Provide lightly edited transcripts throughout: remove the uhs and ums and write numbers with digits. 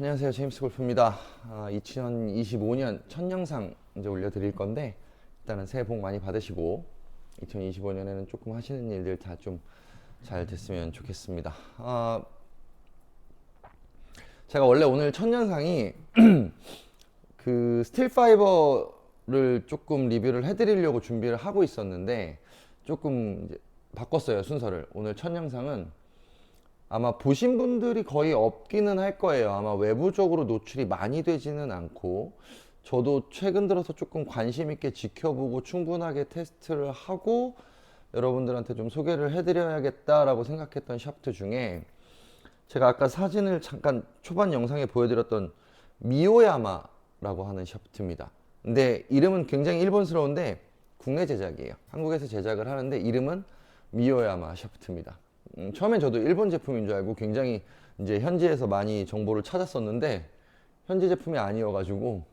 안녕하세요. 제임스 골프입니다. 2025년 첫 영상 이제 올려드릴 건데, 일단은 새해 복 많이 받으시고 2025년에는 조금 하시는 일들 다 좀 잘 됐으면 좋겠습니다. 제가 원래 오늘 첫 영상이 그 스틸 파이버를 조금 리뷰를 해드리려고 준비를 하고 있었는데, 조금 이제 바꿨어요, 순서를. 오늘 첫 영상은 아마 보신 분들이 거의 없기는 할 거예요. 아마 외부적으로 노출이 많이 되지는 않고, 저도 최근 들어서 조금 관심 있게 지켜보고 충분하게 테스트를 하고 여러분들한테 좀 소개를 해드려야겠다라고 생각했던 샤프트 중에, 제가 아까 사진을 잠깐 초반 영상에 보여드렸던 미오야마라고 하는 샤프트입니다. 근데 이름은 굉장히 일본스러운데 국내 제작이에요. 한국에서 제작을 하는데 이름은 미오야마 샤프트입니다. 처음엔 저도 일본 제품인 줄 알고 굉장히 이제 현지에서 많이 정보를 찾았었는데, 현지 제품이 아니어가지고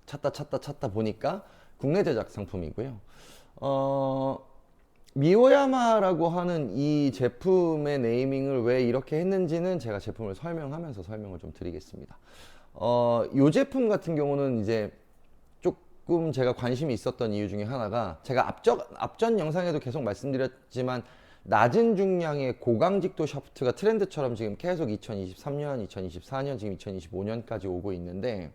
찾다 보니까 국내 제작 상품이고요. 미오야마라고 하는 이 제품의 네이밍을 왜 이렇게 했는지는 제가 제품을 설명하면서 설명을 좀 드리겠습니다. 이 제품 같은 경우는 이제 조금 제가 관심이 있었던 이유 중에 하나가, 제가 앞전 영상에도 계속 말씀드렸지만 낮은 중량의 고강직도 샤프트가 트렌드처럼 지금 계속 2023년, 2024년, 지금 2025년까지 오고 있는데,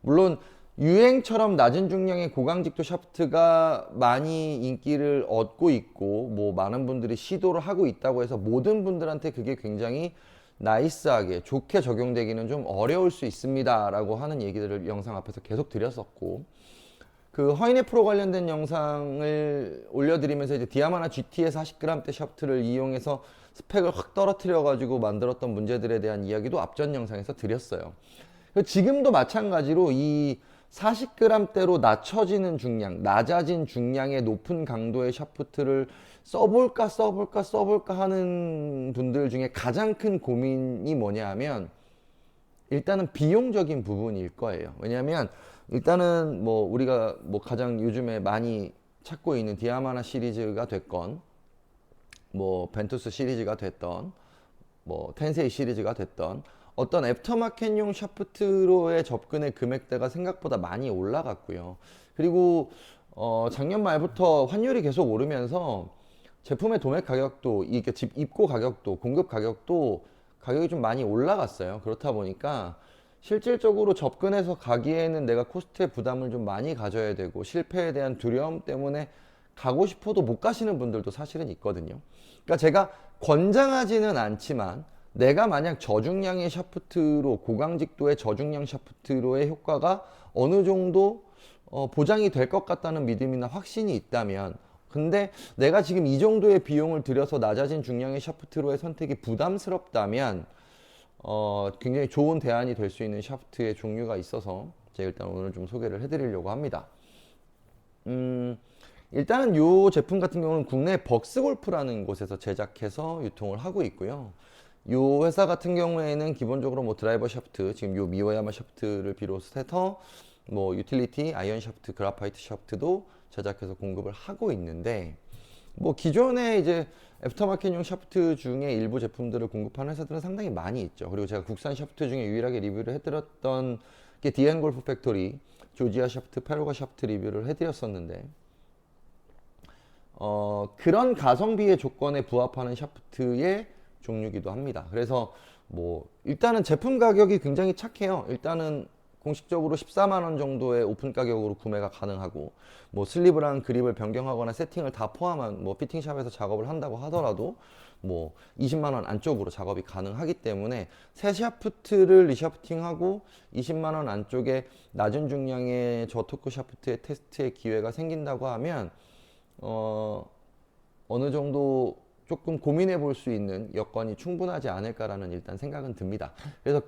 물론 유행처럼 낮은 중량의 고강직도 샤프트가 많이 인기를 얻고 있고, 뭐 많은 분들이 시도를 하고 있다고 해서 모든 분들한테 그게 굉장히 나이스하게 좋게 적용되기는 좀 어려울 수 있습니다 라고 하는 얘기들을 영상 앞에서 계속 드렸었고, 그 허인의 프로 관련된 영상을 올려드리면서 이제 디아마나 GT의 40g대 샤프트를 이용해서 스펙을 확 떨어뜨려 가지고 만들었던 문제들에 대한 이야기도 앞전 영상에서 드렸어요. 지금도 마찬가지로 이 40g대로 낮춰지는 중량, 낮아진 중량의 높은 강도의 샤프트를 써볼까 하는 분들 중에 가장 큰 고민이 뭐냐 하면, 일단은 비용적인 부분일 거예요. 왜냐하면 일단은 뭐 우리가 뭐 가장 요즘에 많이 찾고 있는 디아마나 시리즈가 됐건, 뭐 벤투스 시리즈가 됐던, 뭐 텐세이 시리즈가 됐던, 어떤 애프터마켓용 샤프트로의 접근의 금액대가 생각보다 많이 올라갔고요. 그리고 작년 말부터 환율이 계속 오르면서 제품의 도매 가격도, 이게 집 입고 가격도, 공급 가격도 가격이 좀 많이 올라갔어요. 그렇다 보니까 실질적으로 접근해서 가기에는 내가 코스트의 부담을 좀 많이 가져야 되고, 실패에 대한 두려움 때문에 가고 싶어도 못 가시는 분들도 사실은 있거든요. 그러니까 제가 권장하지는 않지만, 내가 만약 저중량의 샤프트로, 고강직도의 저중량 샤프트로의 효과가 어느 정도 보장이 될 것 같다는 믿음이나 확신이 있다면, 근데 내가 지금 이 정도의 비용을 들여서 낮아진 중량의 샤프트로의 선택이 부담스럽다면 굉장히 좋은 대안이 될 수 있는 샤프트의 종류가 있어서 제가 일단 오늘 좀 소개를 해드리려고 합니다. 일단은 이 제품 같은 경우는 국내 벅스골프라는 곳에서 제작해서 유통을 하고 있고요. 이 회사 같은 경우에는 기본적으로 뭐 드라이버 샤프트, 지금 요 미오야마 샤프트를 비롯해서 뭐 유틸리티, 아이언 샤프트, 그라파이트 샤프트도 제작해서 공급을 하고 있는데, 뭐 기존에 이제 애프터마켓용 샤프트 중에 일부 제품들을 공급하는 회사들은 상당히 많이 있죠. 그리고 제가 국산 샤프트 중에 유일하게 리뷰를 해드렸던 게 디엔 골프 팩토리 조지아 샤프트, 페루가 샤프트 리뷰를 해드렸었는데, 그런 가성비의 조건에 부합하는 샤프트의 종류기도 합니다. 그래서 뭐 일단은 제품 가격이 굉장히 착해요. 일단은 공식적으로 14만 원 정도의 오픈 가격으로 구매가 가능하고, 뭐 슬리브랑 그립을 변경하거나 세팅을 다 포함한 뭐 피팅샵에서 작업을 한다고 하더라도 뭐 20만 원 안쪽으로 작업이 가능하기 때문에, 새 샤프트를 리샤프팅하고 20만 원 안쪽에 낮은 중량의 저토크 샤프트의 테스트의 기회가 생긴다고 하면 어느 정도 조금 고민해 볼 수 있는 여건이 충분하지 않을까라는 일단 생각은 듭니다. 그래서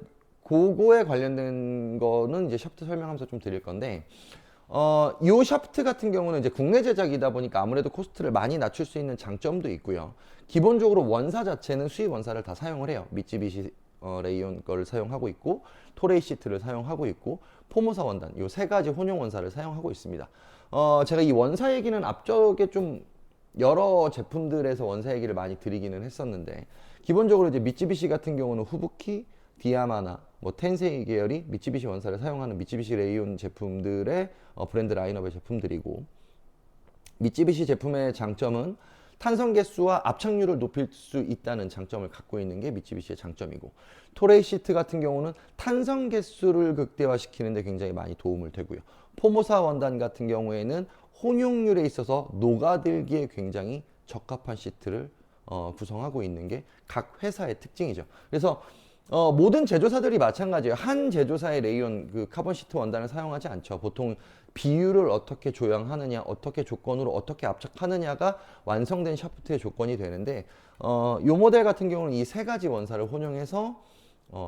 그거에 관련된 거는 이제 샤프트 설명하면서 좀 드릴 건데, 이 샤프트 같은 경우는 이제 국내 제작이다 보니까 아무래도 코스트를 많이 낮출 수 있는 장점도 있고요. 기본적으로 원사 자체는 수입 원사를 다 사용을 해요. 미쯔비시 레이온 거를 사용하고 있고, 토레이 시트를 사용하고 있고, 포모사 원단, 이 세 가지 혼용 원사를 사용하고 있습니다. 제가 이 원사 얘기는 앞쪽에 좀 여러 제품들에서 원사 얘기를 많이 드리기는 했었는데, 기본적으로 이제 미쯔비시 같은 경우는 후부키, 디아마나 뭐 텐세이 계열이 미쓰비시 원사를 사용하는 미쓰비시 레이온 제품들의 브랜드 라인업의 제품들이고, 미쓰비시 제품의 장점은 탄성 개수와 압착률을 높일 수 있다는 장점을 갖고 있는 게 미쓰비시의 장점이고, 토레이 시트 같은 경우는 탄성 개수를 극대화시키는 데 굉장히 많이 도움을 되고요. 포모사 원단 같은 경우에는 혼용률에 있어서 녹아들기에 굉장히 적합한 시트를 구성하고 있는 게 각 회사의 특징이죠. 그래서 모든 제조사들이 마찬가지예요. 한 제조사의 레이온 그 카본 시트 원단을 사용하지 않죠. 보통 비율을 어떻게 조향하느냐, 어떻게 조건으로 어떻게 압착하느냐가 완성된 샤프트의 조건이 되는데, 요 모델 같은 경우는 이 세 가지 원사를 혼용해서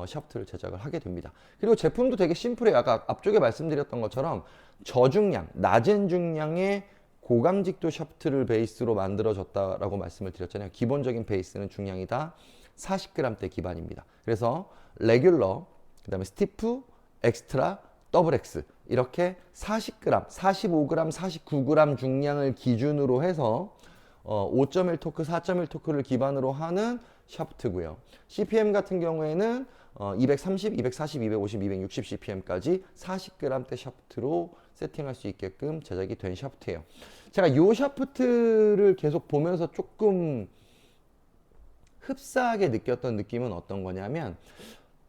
샤프트를 제작을 하게 됩니다. 그리고 제품도 되게 심플해요. 아까 앞쪽에 말씀드렸던 것처럼 저중량, 낮은 중량의 고강직도 샤프트를 베이스로 만들어졌다라고 말씀을 드렸잖아요. 기본적인 베이스는 중량이 다 40g대 기반입니다. 그래서 레귤러, 그 다음에 스티프, 엑스트라, 더블 X 이렇게 40g, 45g, 49g 중량을 기준으로 해서 5.1 토크, 4.1 토크를 기반으로 하는 샤프트고요. CPM 같은 경우에는 230, 240, 250, 260 CPM까지 40g대 샤프트로 세팅할 수 있게끔 제작이 된 샤프트예요. 제가 이 샤프트를 계속 보면서 조금 흡사하게 느꼈던 느낌은 어떤 거냐면,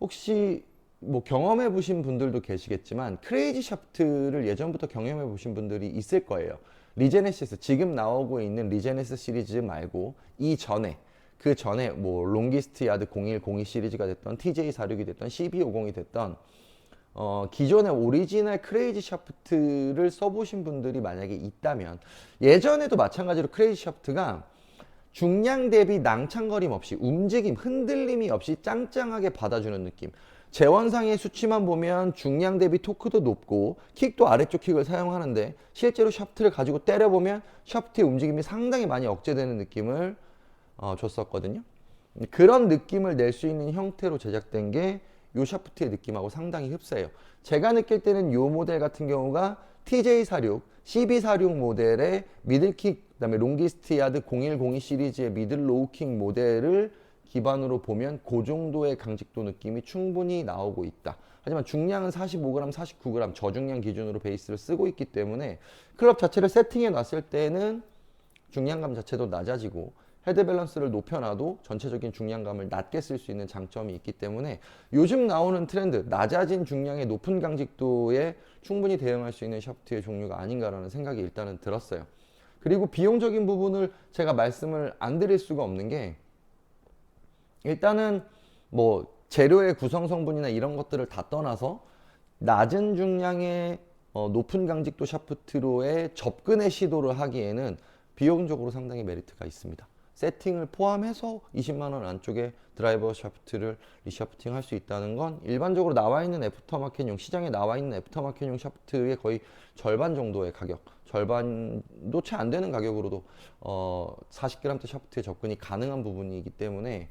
혹시 뭐 경험해 보신 분들도 계시겠지만 크레이지 샤프트를 예전부터 경험해 보신 분들이 있을 거예요. 리제네시스, 지금 나오고 있는 리제네시스 시리즈 말고 그 전에 뭐 롱기스트 야드 0102 시리즈가 됐던 TJ46이 됐던 CB50이 됐던 기존의 오리지널 크레이지 샤프트를 써보신 분들이 만약에 있다면, 예전에도 마찬가지로 크레이지 샤프트가 중량 대비 낭창거림 없이, 움직임, 흔들림이 없이 짱짱하게 받아주는 느낌. 재원상의 수치만 보면 중량 대비 토크도 높고 킥도 아래쪽 킥을 사용하는데, 실제로 샤프트를 가지고 때려보면 샤프트의 움직임이 상당히 많이 억제되는 느낌을 줬었거든요. 그런 느낌을 낼 수 있는 형태로 제작된 게 이 샤프트의 느낌하고 상당히 흡사해요. 제가 느낄 때는 이 모델 같은 경우가 TJ46, CB46 모델의 미들킥, 그 다음에 롱기스트 야드 0102 시리즈의 미들 로우킥 모델을 기반으로 보면 그 정도의 강직도 느낌이 충분히 나오고 있다. 하지만 중량은 45g, 49g 저중량 기준으로 베이스를 쓰고 있기 때문에 클럽 자체를 세팅해 놨을 때는 중량감 자체도 낮아지고, 헤드 밸런스를 높여놔도 전체적인 중량감을 낮게 쓸 수 있는 장점이 있기 때문에 요즘 나오는 트렌드, 낮아진 중량의 높은 강직도에 충분히 대응할 수 있는 샤프트의 종류가 아닌가라는 생각이 일단은 들었어요. 그리고 비용적인 부분을 제가 말씀을 안 드릴 수가 없는 게, 일단은 뭐 재료의 구성 성분이나 이런 것들을 다 떠나서 낮은 중량의 높은 강직도 샤프트로의 접근의 시도를 하기에는 비용적으로 상당히 메리트가 있습니다. 세팅을 포함해서 20만 원 안쪽에 드라이버 샤프트를 리샤프팅 할 수 있다는 건 일반적으로 나와 있는 애프터마켓용, 시장에 나와 있는 애프터마켓용 샤프트의 거의 절반 정도의 가격, 절반도 채 안 되는 가격으로도 40g대 샤프트에 접근이 가능한 부분이기 때문에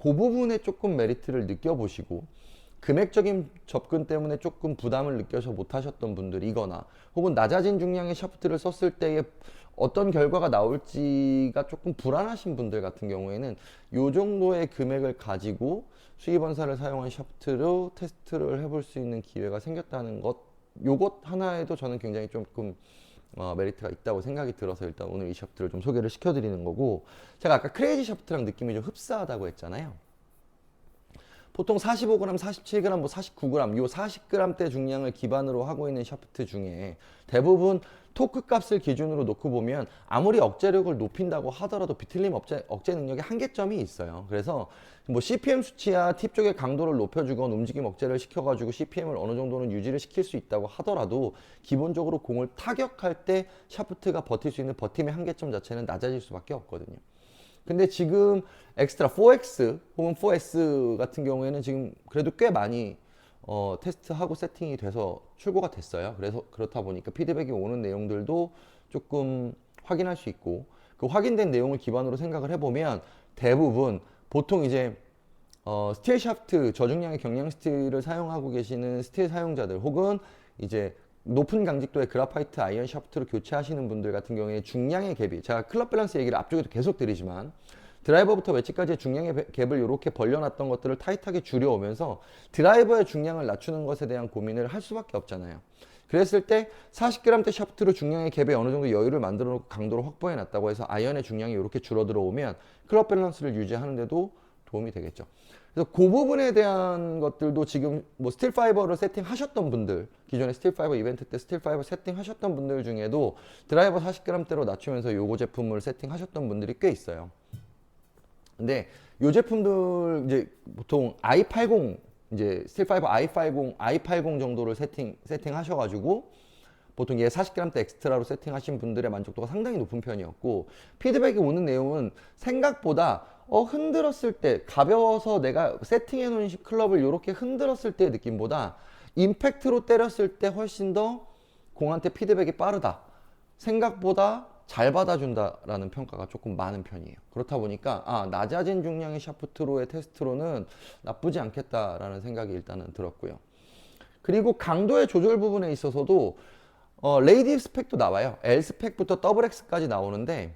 그 부분에 조금 메리트를 느껴보시고, 금액적인 접근 때문에 조금 부담을 느껴서 못하셨던 분들이거나, 혹은 낮아진 중량의 샤프트를 썼을 때에 어떤 결과가 나올지가 조금 불안하신 분들 같은 경우에는 이 정도의 금액을 가지고 수입원사를 사용한 샤프트로 테스트를 해볼 수 있는 기회가 생겼다는 것, 요것 하나에도 저는 굉장히 조금 메리트가 있다고 생각이 들어서 일단 오늘 이 샤프트를 좀 소개를 시켜드리는 거고, 제가 아까 크레이지 샤프트랑 느낌이 좀 흡사하다고 했잖아요. 보통 45g, 47g, 뭐 49g, 요 40g대 중량을 기반으로 하고 있는 샤프트 중에 대부분 토크 값을 기준으로 놓고 보면 아무리 억제력을 높인다고 하더라도 비틀림 억제 능력에 한계점이 있어요. 그래서 뭐 CPM 수치야 팁 쪽의 강도를 높여주건 움직임 억제를 시켜가지고 CPM을 어느 정도는 유지를 시킬 수 있다고 하더라도 기본적으로 공을 타격할 때 샤프트가 버틸 수 있는 버팀의 한계점 자체는 낮아질 수밖에 없거든요. 근데 지금 엑스트라 4X 혹은 4S 같은 경우에는 지금 그래도 꽤 많이 테스트하고 세팅이 돼서 출고가 됐어요. 그래서 그렇다 보니까 피드백이 오는 내용들도 조금 확인할 수 있고, 그 확인된 내용을 기반으로 생각을 해보면 대부분 보통 이제 스틸 샤프트, 저중량의 경량 스틸을 사용하고 계시는 스틸 사용자들, 혹은 이제 높은 강직도의 그라파이트 아이언 샤프트로 교체하시는 분들 같은 경우에 중량의 갭이, 제가 클럽 밸런스 얘기를 앞쪽에도 계속 드리지만 드라이버부터 웨지까지의 중량의 갭을 이렇게 벌려놨던 것들을 타이트하게 줄여오면서 드라이버의 중량을 낮추는 것에 대한 고민을 할 수밖에 없잖아요. 그랬을 때 40g대 샤프트로 중량의 갭에 어느 정도 여유를 만들어 놓고 강도를 확보해 놨다고 해서 아이언의 중량이 이렇게 줄어들어 오면 클럽 밸런스를 유지하는데도 도움이 되겠죠. 그래서 그 부분에 대한 것들도 지금 뭐 스틸 파이버를 세팅하셨던 분들, 기존에 스틸 파이버 이벤트 때 스틸 파이버 세팅하셨던 분들 중에도 드라이버 40g대로 낮추면서 요거 제품을 세팅하셨던 분들이 꽤 있어요. 근데 요 제품들 이제 보통 i80 이제 스틸 파이버 i80 정도를 세팅하셔가지고 보통 얘 40g대 엑스트라로 세팅하신 분들의 만족도가 상당히 높은 편이었고, 피드백이 오는 내용은 생각보다 흔들었을 때 가벼워서 내가 세팅해 놓은 클럽을 이렇게 흔들었을 때의 느낌보다 임팩트로 때렸을 때 훨씬 더 공한테 피드백이 빠르다, 생각보다 잘 받아준다라는 평가가 조금 많은 편이에요. 그렇다 보니까 낮아진 중량의 샤프트로의 테스트로는 나쁘지 않겠다라는 생각이 일단은 들었고요. 그리고 강도의 조절 부분에 있어서도 레이디 스펙도 나와요. L 스펙부터 더블 X까지 나오는데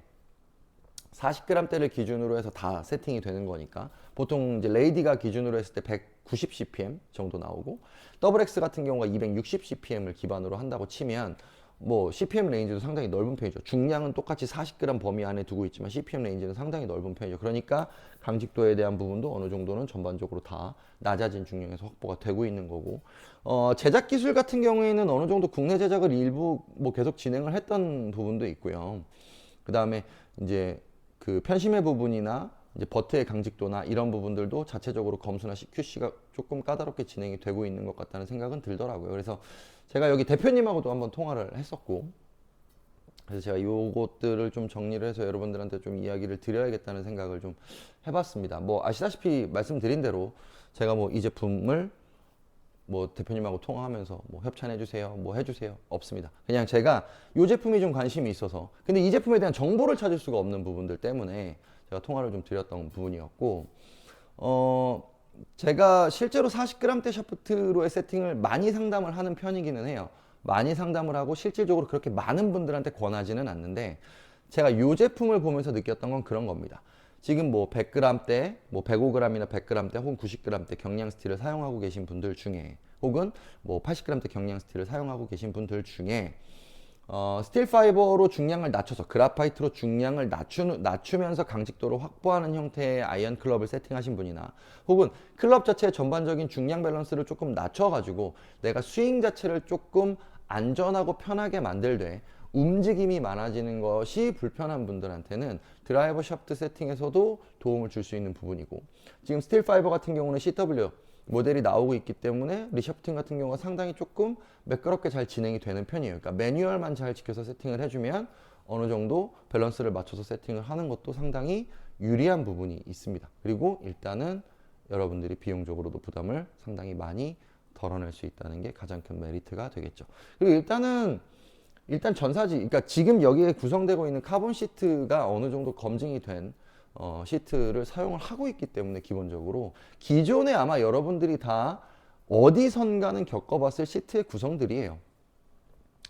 40g대를 기준으로 해서 다 세팅이 되는 거니까 보통 이제 레이디가 기준으로 했을 때 190 CPM 정도 나오고, 더블 X 같은 경우가 260 CPM을 기반으로 한다고 치면 뭐 CPM 레인지도 상당히 넓은 편이죠. 중량은 똑같이 40g 범위 안에 두고 있지만 CPM 레인지는 상당히 넓은 편이죠. 그러니까 강직도에 대한 부분도 어느 정도는 전반적으로 다 낮아진 중량에서 확보가 되고 있는 거고, 제작 기술 같은 경우에는 어느 정도 국내 제작을 일부 뭐 계속 진행을 했던 부분도 있고요. 그 다음에 이제 그 편심의 부분이나 이제 버트의 강직도나 이런 부분들도 자체적으로 검수나 QC가 조금 까다롭게 진행이 되고 있는 것 같다는 생각은 들더라고요. 그래서 제가 여기 대표님하고도 한번 통화를 했었고, 그래서 제가 요것들을 좀 정리를 해서 여러분들한테 좀 이야기를 드려야겠다는 생각을 좀 해봤습니다. 뭐 아시다시피 말씀드린 대로 제가 뭐 이 제품을 뭐 대표님하고 통화하면서 뭐 협찬해 주세요, 뭐 해주세요, 없습니다. 그냥 제가 이 제품이 좀 관심이 있어서, 근데 이 제품에 대한 정보를 찾을 수가 없는 부분들 때문에 제가 통화를 좀 드렸던 부분이었고, 제가 실제로 40g대 샤프트로의 세팅을 많이 상담을 하는 편이기는 해요. 많이 상담을 하고 실질적으로 그렇게 많은 분들한테 권하지는 않는데, 제가 이 제품을 보면서 느꼈던 건 그런 겁니다. 지금 뭐 100g대, 뭐 105g이나 100g대 혹은 90g대 경량 스틸을 사용하고 계신 분들 중에, 혹은 뭐 80g대 경량 스틸을 사용하고 계신 분들 중에 스틸 파이버로 중량을 낮춰서 그라파이트로 중량을 낮추면서 강직도를 확보하는 형태의 아이언 클럽을 세팅하신 분이나, 혹은 클럽 자체의 전반적인 중량 밸런스를 조금 낮춰가지고 내가 스윙 자체를 조금 안전하고 편하게 만들되 움직임이 많아지는 것이 불편한 분들한테는 드라이버 샤프트 세팅에서도 도움을 줄 수 있는 부분이고, 지금 스틸 파이버 같은 경우는 CW 모델이 나오고 있기 때문에 리샤프팅 같은 경우가 상당히 조금 매끄럽게 잘 진행이 되는 편이에요. 그러니까 매뉴얼만 잘 지켜서 세팅을 해주면 어느 정도 밸런스를 맞춰서 세팅을 하는 것도 상당히 유리한 부분이 있습니다. 그리고 일단은 여러분들이 비용적으로도 부담을 상당히 많이 덜어낼 수 있다는 게 가장 큰 메리트가 되겠죠. 그리고 일단 전사지, 그러니까 지금 여기에 구성되고 있는 카본 시트가 어느 정도 검증이 된 시트를 사용을 하고 있기 때문에, 기본적으로 기존에 아마 여러분들이 다 어디선가는 겪어봤을 시트의 구성들이에요.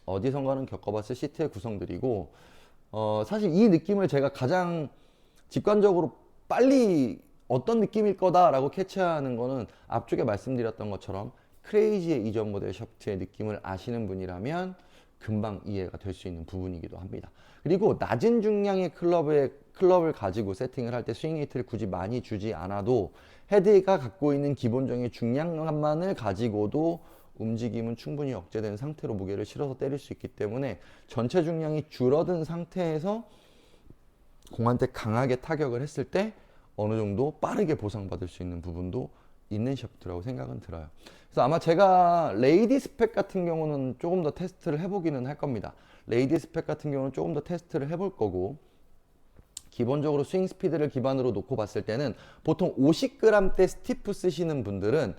어디선가는 겪어봤을 시트의 구성들이고, 사실 이 느낌을 제가 가장 직관적으로 빨리 어떤 느낌일 거다라고 캐치하는 거는 앞쪽에 말씀드렸던 것처럼 크레이지의 이전 모델 샤프트의 느낌을 아시는 분이라면 금방 이해가 될 수 있는 부분이기도 합니다. 그리고 낮은 중량의 클럽을 가지고 세팅을 할 때 스윙 웨이트를 굳이 많이 주지 않아도 헤드가 갖고 있는 기본적인 중량만을 가지고도 움직임은 충분히 억제된 상태로 무게를 실어서 때릴 수 있기 때문에 전체 중량이 줄어든 상태에서 공한테 강하게 타격을 했을 때 어느 정도 빠르게 보상받을 수 있는 부분도 있는 샤프트라고 생각은 들어요. 그래서 아마 제가 레이디 스펙 같은 경우는 조금 더 테스트를 해보기는 할 겁니다. 레이디 스펙 같은 경우는 조금 더 테스트를 해볼 거고, 기본적으로 스윙 스피드를 기반으로 놓고 봤을 때는 보통 50g대 스티프 쓰시는 분들은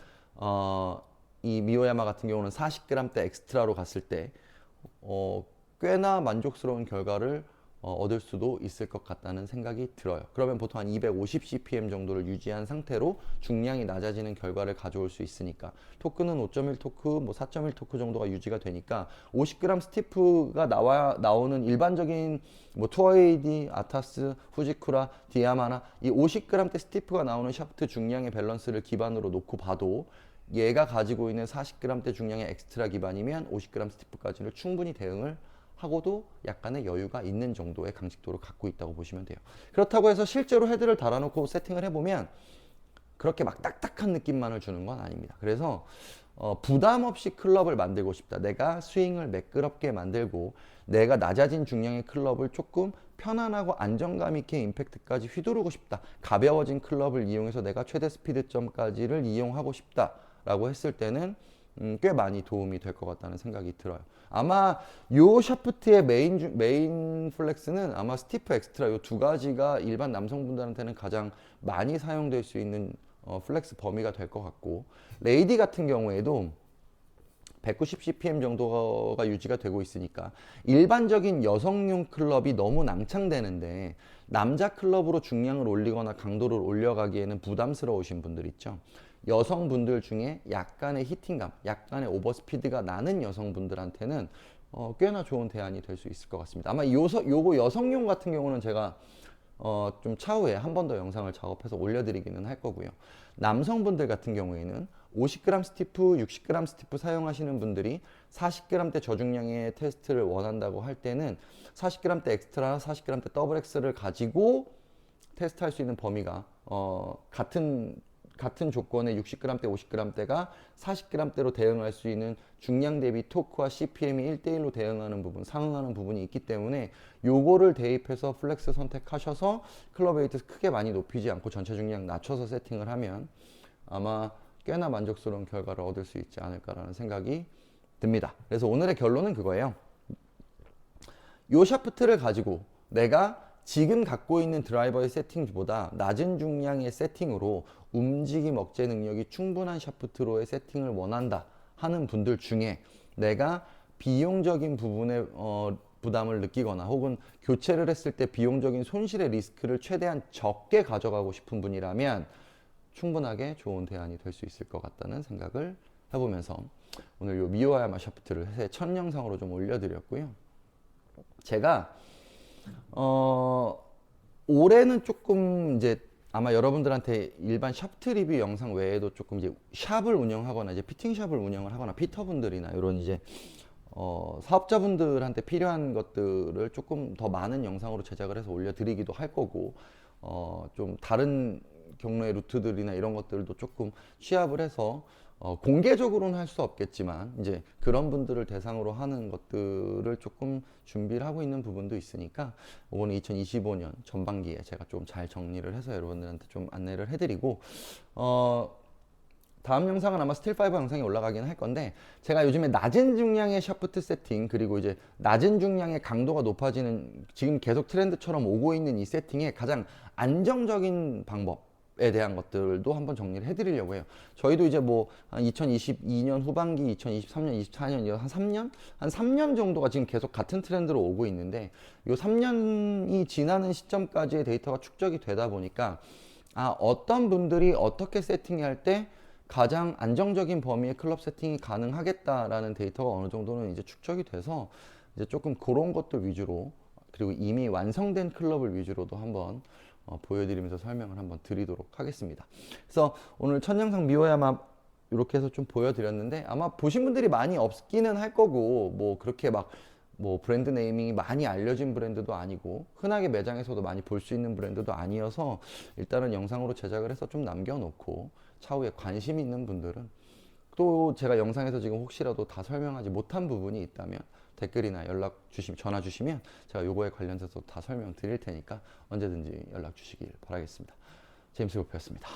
이 미오야마 같은 경우는 40g대 엑스트라로 갔을 때 꽤나 만족스러운 결과를 얻을 수도 있을 것 같다는 생각이 들어요. 그러면 보통 한 250 CPM 정도를 유지한 상태로 중량이 낮아지는 결과를 가져올 수 있으니까 토크는 5.1 토크, 뭐 4.1 토크 정도가 유지가 되니까 50g 스티프가 나오는 일반적인 뭐 투어에이디, 아타스, 후지쿠라, 디야마나 이 50g대 스티프가 나오는 샤프트 중량의 밸런스를 기반으로 놓고 봐도 얘가 가지고 있는 40g대 중량의 엑스트라 기반이면 50g 스티프까지를 충분히 대응을 하고도 약간의 여유가 있는 정도의 강직도를 갖고 있다고 보시면 돼요. 그렇다고 해서 실제로 헤드를 달아놓고 세팅을 해보면 그렇게 막 딱딱한 느낌만을 주는 건 아닙니다. 그래서 부담 없이 클럽을 만들고 싶다. 내가 스윙을 매끄럽게 만들고 내가 낮아진 중량의 클럽을 조금 편안하고 안정감 있게 임팩트까지 휘두르고 싶다. 가벼워진 클럽을 이용해서 내가 최대 스피드점까지를 이용하고 싶다라고 했을 때는 꽤 많이 도움이 될 것 같다는 생각이 들어요. 아마 요 샤프트의 메인 플렉스는 아마 스티프 엑스트라 요 두 가지가 일반 남성분들한테는 가장 많이 사용될 수 있는 플렉스 범위가 될 것 같고, 레이디 같은 경우에도 190 CPM 정도가 유지가 되고 있으니까 일반적인 여성용 클럽이 너무 낭창되는데 남자 클럽으로 중량을 올리거나 강도를 올려가기에는 부담스러우신 분들 있죠. 여성분들 중에 약간의 히팅감, 약간의 오버스피드가 나는 여성분들한테는 꽤나 좋은 대안이 될 수 있을 것 같습니다. 아마 요거 여성용 같은 경우는 제가 좀 차후에 한 번 더 영상을 작업해서 올려드리기는 할 거고요. 남성분들 같은 경우에는 50g 스티프, 60g 스티프 사용하시는 분들이 40g대 저중량의 테스트를 원한다고 할 때는 40g대 엑스트라, 40g대 더블 X를 가지고 테스트할 수 있는 범위가 같은 조건의 60g대, 50g대가 40g대로 대응할 수 있는 중량 대비 토크와 CPM이 1대1로 대응하는 부분, 상응하는 부분이 있기 때문에 요거를 대입해서 플렉스 선택하셔서 클럽 웨이트 크게 많이 높이지 않고 전체 중량 낮춰서 세팅을 하면 아마 꽤나 만족스러운 결과를 얻을 수 있지 않을까라는 생각이 듭니다. 그래서 오늘의 결론은 그거예요. 요 샤프트를 가지고 내가 지금 갖고 있는 드라이버의 세팅보다 낮은 중량의 세팅으로 움직임 억제 능력이 충분한 샤프트로의 세팅을 원한다 하는 분들 중에 내가 비용적인 부분에 부담을 느끼거나 혹은 교체를 했을 때 비용적인 손실의 리스크를 최대한 적게 가져가고 싶은 분이라면 충분하게 좋은 대안이 될 수 있을 것 같다는 생각을 해보면서 오늘 요 미오야마 샤프트를 새 첫 영상으로 좀 올려드렸고요. 제가 올해는 조금 이제 아마 여러분들한테 일반 샤프트 리뷰 영상 외에도 조금 이제 샵을 운영하거나 이제 피팅샵을 운영을 하거나 피터분들이나 이런 이제 사업자분들한테 필요한 것들을 조금 더 많은 영상으로 제작을 해서 올려드리기도 할 거고 좀 다른 경로의 루트들이나 이런 것들도 조금 취합을 해서 공개적으로는 할 수 없겠지만 이제 그런 분들을 대상으로 하는 것들을 조금 준비를 하고 있는 부분도 있으니까 이거는 2025년 전반기에 제가 좀 잘 정리를 해서 여러분들한테 좀 안내를 해드리고 다음 영상은 아마 스틸 파이버 영상이 올라가긴 할 건데 제가 요즘에 낮은 중량의 샤프트 세팅 그리고 이제 낮은 중량의 강도가 높아지는 지금 계속 트렌드처럼 오고 있는 이 세팅의 가장 안정적인 방법에 대한 것들도 한번 정리를 해드리려고 해요. 저희도 이제 뭐 한 2022년 후반기, 2023년, 24년 한 3년 정도가 지금 계속 같은 트렌드로 오고 있는데 요 3년이 지나는 시점까지의 데이터가 축적이 되다 보니까 어떤 분들이 어떻게 세팅할 때 가장 안정적인 범위의 클럽 세팅이 가능하겠다라는 데이터가 어느 정도는 이제 축적이 돼서 이제 조금 그런 것들 위주로 그리고 이미 완성된 클럽을 위주로도 한번 보여드리면서 설명을 한번 드리도록 하겠습니다. 그래서 오늘 첫 영상 미워야마 이렇게 해서 좀 보여드렸는데 아마 보신 분들이 많이 없기는 할 거고 뭐 그렇게 막 뭐 브랜드 네이밍이 많이 알려진 브랜드도 아니고 흔하게 매장에서도 많이 볼 수 있는 브랜드도 아니어서 일단은 영상으로 제작을 해서 좀 남겨놓고 차후에 관심 있는 분들은 또 제가 영상에서 지금 혹시라도 다 설명하지 못한 부분이 있다면 댓글이나 전화 주시면 제가 요거에 관련해서 다 설명 드릴 테니까 언제든지 연락 주시길 바라겠습니다. 제임스 골프였습니다.